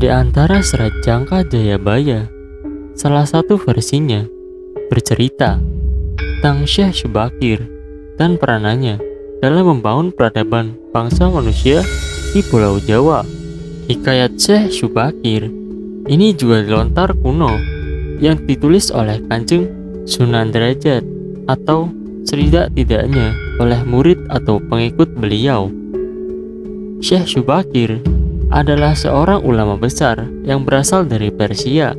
Di antara serat Jangka Jayabaya, salah satu versinya bercerita tentang Syekh Syubakir dan peranannya dalam membangun peradaban bangsa manusia di Pulau Jawa. Hikayat Syekh Syubakir ini juga dilontar kuno yang ditulis oleh Kanjeng Sunan Derajat atau setidak-tidaknya oleh murid atau pengikut beliau. Syekh Syubakir adalah seorang ulama besar yang berasal dari Persia.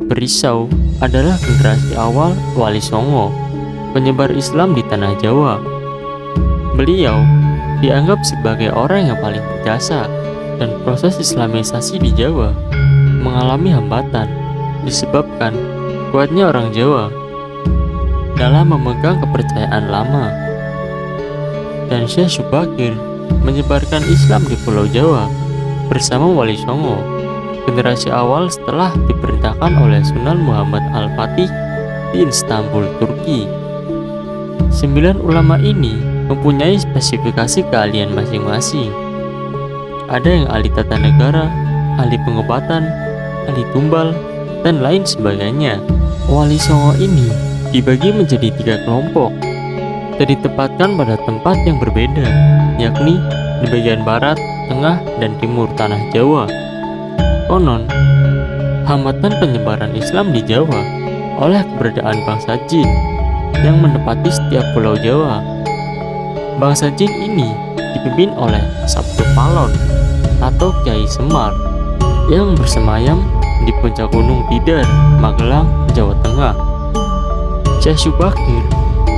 Berisau adalah generasi awal Wali Songo, penyebar Islam di tanah Jawa. Beliau dianggap sebagai orang yang paling berjasa, dan proses Islamisasi di Jawa mengalami hambatan disebabkan kuatnya orang Jawa dalam memegang kepercayaan lama. Dan Syekh Syubakir menyebarkan Islam di Pulau Jawa bersama Wali Songo, generasi awal setelah diperintahkan oleh Sunan Muhammad Al-Fatih di Istanbul, Turki. 9 ulama ini mempunyai spesifikasi keahlian masing-masing. Ada yang ahli tata negara, ahli pengobatan, ahli tumbal, dan lain sebagainya. Wali Songo ini dibagi menjadi 3 kelompok dan ditempatkan pada tempat yang berbeda, yakni di bagian barat, tengah, dan timur tanah Jawa. Konon, hambatan penyebaran Islam di Jawa oleh keberadaan bangsa jin yang menempati setiap pulau Jawa. Bangsa jin ini dipimpin oleh Sabtu Palon atau Kyai Semar yang bersemayam di puncak Gunung Tidar, Magelang, Jawa Tengah. Syekh Syubakir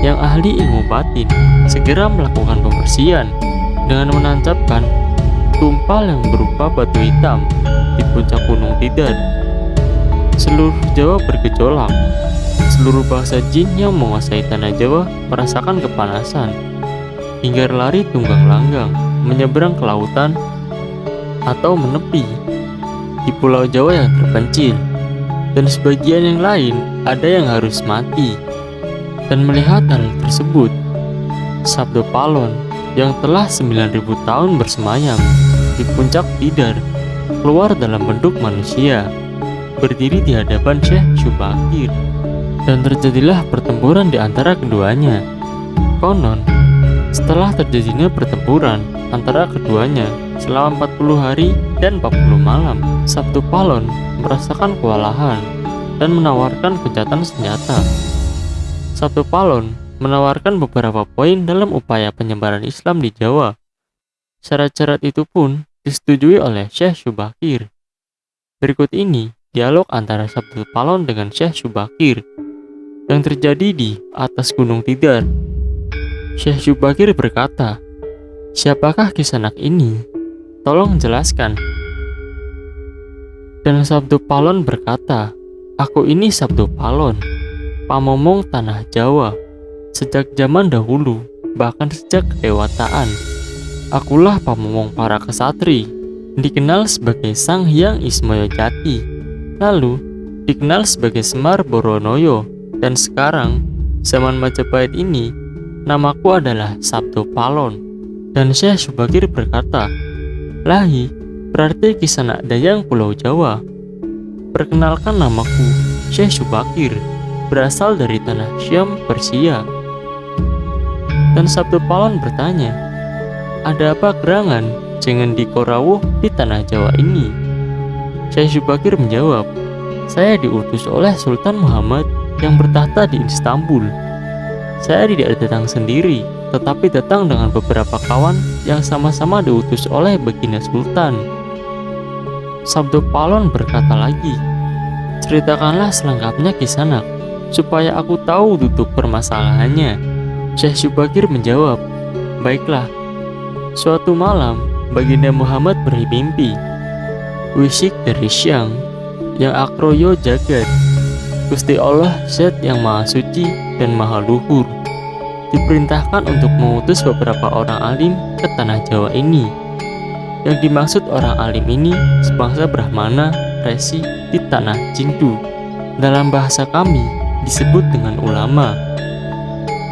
yang ahli ilmu batin segera melakukan pembersihan dengan menancapkan tumpal yang berupa batu hitam di puncak Gunung Tidar. Seluruh Jawa bergejolak. Seluruh bangsa jin yang menguasai tanah Jawa merasakan kepanasan hingga lari tunggang langgang menyeberang ke lautan atau menepi di pulau Jawa yang terpencil, dan sebagian yang lain ada yang harus mati. Dan melihat hal tersebut, Sabtu Palon yang telah 9.000 tahun bersemayam di puncak Tidar keluar dalam bentuk manusia, berdiri di hadapan Syekh Syubakir, dan terjadilah pertempuran di antara keduanya. Konon, setelah terjadinya pertempuran antara keduanya selama 40 hari dan 40 malam, Sabtu Palon merasakan kewalahan dan menawarkan gencatan senjata. Sabtu Palon menawarkan beberapa poin dalam upaya penyebaran Islam di Jawa. Syarat-syarat itu pun disetujui oleh Syekh Syubakir. Berikut ini dialog antara Sabtu Palon dengan Syekh Syubakir yang terjadi di atas Gunung Tidar. Syekh Syubakir berkata, "Siapakah Kisanak ini? Tolong jelaskan." Dan Sabtu Palon berkata, "Aku ini Sabtu Palon, pamomong tanah Jawa. Sejak zaman dahulu, bahkan sejak kedewataan, akulah pamomong para kesatri, dikenal sebagai Sang Hyang Ismaya Jati, lalu dikenal sebagai Semar Boronoyo, dan sekarang, zaman Majapahit ini, namaku adalah Sabtu Palon." Dan Syekh Syubakir berkata, "Lahi, berarti Kisanak Dayang Pulau Jawa. Perkenalkan, namaku Syekh Syubakir, berasal dari tanah Syam, Persia." Dan Sabtu Palon bertanya, "Ada apa gerangan jangan di Korawuh di tanah Jawa ini?" Syekh Syubakir menjawab, "Saya diutus oleh Sultan Muhammad yang bertahta di Istanbul. Saya tidak datang sendiri, tetapi datang dengan beberapa kawan yang sama-sama diutus oleh Baginda Sultan." Sabtu Palon berkata lagi, "Ceritakanlah selengkapnya Kisanak, supaya aku tahu duduk permasalahannya." Syekh Syubakir menjawab, "Baiklah. Suatu malam, Baginda Muhammad bermimpi. Wisik dari Syang, yang akroyo jagat, Gusti Allah Zat yang Maha Suci dan Maha Luhur, diperintahkan untuk mengutus beberapa orang alim ke tanah Jawa ini. Yang dimaksud orang alim ini sebangsa Brahmana, Resi di tanah Jindu. Dalam bahasa kami disebut dengan ulama."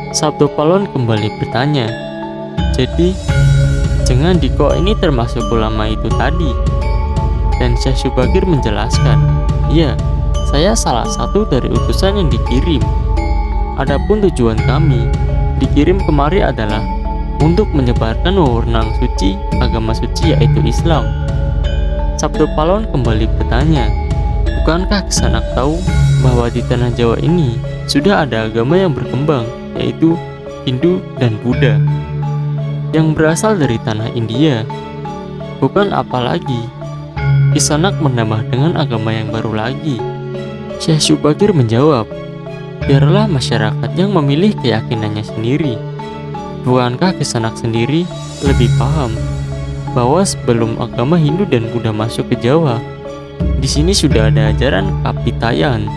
Sabtu Palon kembali bertanya, "Jadi, jangan Diko ini termasuk ulama itu tadi?" Dan Dan Syekh Syubakir menjelaskan, "Ya, saya salah satu dari utusan yang dikirim. Adapun tujuan kami dikirim kemari adalah untuk menyebarkan wewenang suci agama suci yaitu Islam." Sabdo Palon kembali bertanya, "Bukankah Kisanak tahu bahwa di tanah Jawa ini sudah ada agama yang berkembang, yaitu Hindu dan Buddha, yang berasal dari tanah India? Bukan apalagi Kisanak menambah dengan agama yang baru lagi?" Syekh Syubakir menjawab, "Biarlah masyarakat yang memilih keyakinannya sendiri. Bukankah Kisanak sendiri lebih paham bahwa sebelum agama Hindu dan Buddha masuk ke Jawa, di sini sudah ada ajaran Kapitayan.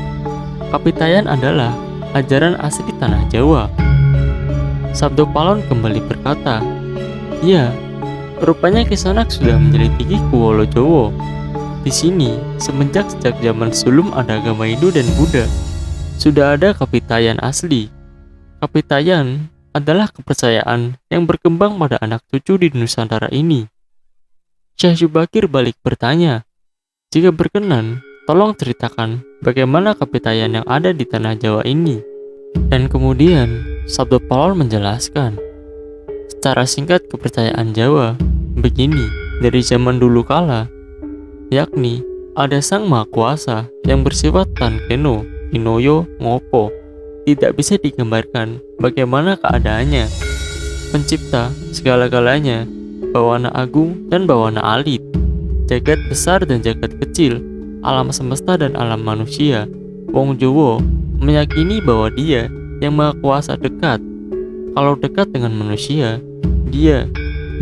Kapitayan adalah ajaran asli tanah Jawa." Sabdo Palon kembali berkata, "Ya, rupanya Kisanak sudah menyelidiki Kuwolo Jowo. Di sini, sejak zaman sulum ada agama Hindu dan Buddha, sudah ada Kapitayan asli. Kapitayan adalah kepercayaan yang berkembang pada anak cucu di Nusantara ini." Syekh Syubakir balik bertanya, "Jika berkenan, tolong ceritakan bagaimana Kapitayan yang ada di tanah Jawa ini." Dan kemudian Sabdo Palon menjelaskan, "Secara singkat kepercayaan Jawa begini, dari zaman dulu kala, yakni ada Sang Maha Kuasa yang bersifat Tankeno, Inoyo, Ngopo. Tidak bisa digambarkan bagaimana keadaannya. Pencipta segala-galanya, bawana agung dan bawana alit, jagat besar dan jagat kecil, alam semesta dan alam manusia. Wong Jowo meyakini bahwa Dia yang Maha Kuasa dekat. Kalau dekat dengan manusia, Dia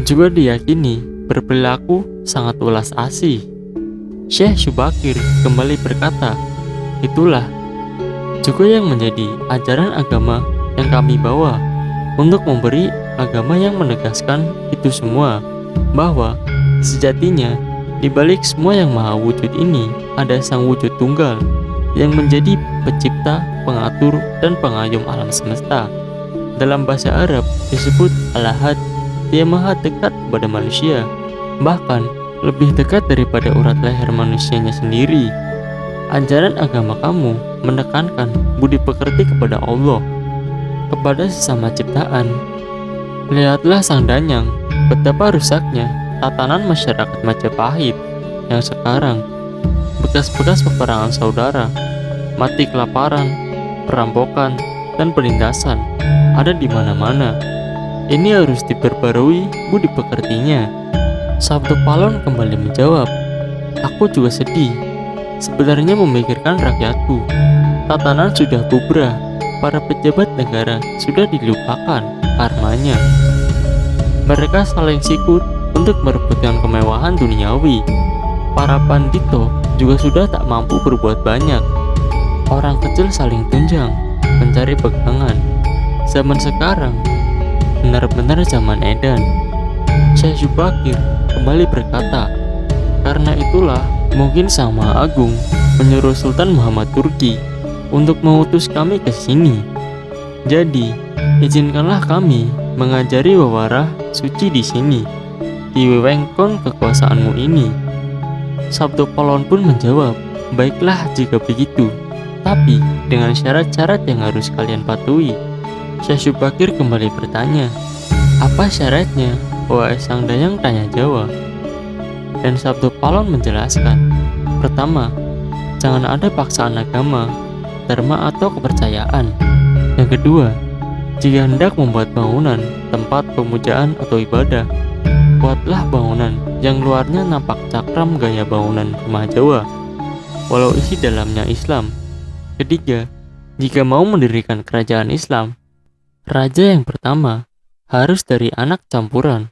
juga diyakini berperilaku sangat welas asih." Syekh Syubakir kembali berkata, "Itulah juga yang menjadi ajaran agama yang kami bawa, untuk memberi agama yang menegaskan itu semua, bahwa sejatinya di balik semua yang maha wujud ini ada Sang Wujud Tunggal yang menjadi pencipta, pengatur, dan pengayom alam semesta. Dalam bahasa Arab disebut Al-Ahad. Dia maha dekat kepada manusia, bahkan lebih dekat daripada urat leher manusianya sendiri. Ajaran agama kamu menekankan budi pekerti kepada Allah, kepada sesama ciptaan. Lihatlah Sang Danyang, betapa rusaknya tatanan masyarakat Majapahit yang sekarang, bekas-bekas peperangan saudara, mati kelaparan, perampokan, dan penindasan ada di mana-mana. Ini harus diperbarui budi pekertinya." Sabdo Palon kembali menjawab, "Aku juga sedih. Sebenarnya memikirkan rakyatku. Tatanan sudah bubrah, para pejabat negara sudah dilupakan karmanya. Mereka saling sikut untuk merebutkan kemewahan duniawi. Para pandito juga sudah tak mampu berbuat banyak. Orang kecil saling tunjang, mencari pegangan. Zaman sekarang benar-benar zaman edan." Syekh Syubakir kembali berkata, "Karena itulah mungkin Sang Maha Agung menyuruh Sultan Muhammad Turki untuk mengutus kami ke sini. Jadi, izinkanlah kami mengajari wawarah suci di sini, di wewengkon kekuasaanmu ini." Sabdo Palon pun menjawab, "Baiklah jika begitu, tapi dengan syarat-syarat yang harus kalian patuhi." Syekh Syubakir kembali bertanya, "Apa syaratnya, wahai Sang Danyang?" tanya Jawa. Dan Sabdo Palon menjelaskan, "Pertama, jangan ada paksaan agama, dharma atau kepercayaan. Yang kedua, jika hendak membuat bangunan, tempat pemujaan atau ibadah, buatlah bangunan yang luarnya nampak cakram gaya bangunan rumah Jawa, walau isi dalamnya Islam. Ketiga, jika mau mendirikan kerajaan Islam, raja yang pertama harus dari anak campuran.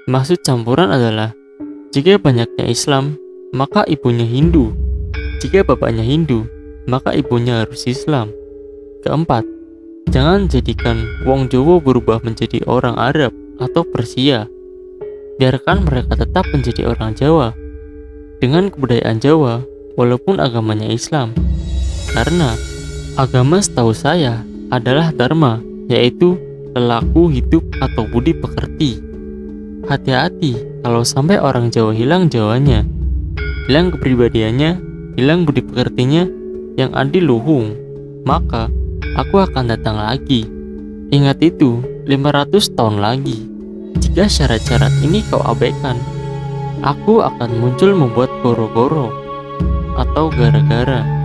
Maksud campuran adalah jika banyaknya Islam, maka ibunya Hindu. Jika bapaknya Hindu, maka ibunya harus Islam. Keempat, jangan jadikan Wong Jowo berubah menjadi orang Arab atau Persia. Biarkan mereka tetap menjadi orang Jawa dengan kebudayaan Jawa walaupun agamanya Islam. Karena agama setahu saya adalah dharma, yaitu lelaku hidup atau budi pekerti. Hati-hati kalau sampai orang Jawa hilang Jawanya. hilang kepribadiannya, hilang budi pekertinya yang adil luhung, maka aku akan datang lagi. Ingat itu, 500 tahun lagi. Jika syarat-syarat ini kau abaikan, aku akan muncul membuat goro-goro atau gara-gara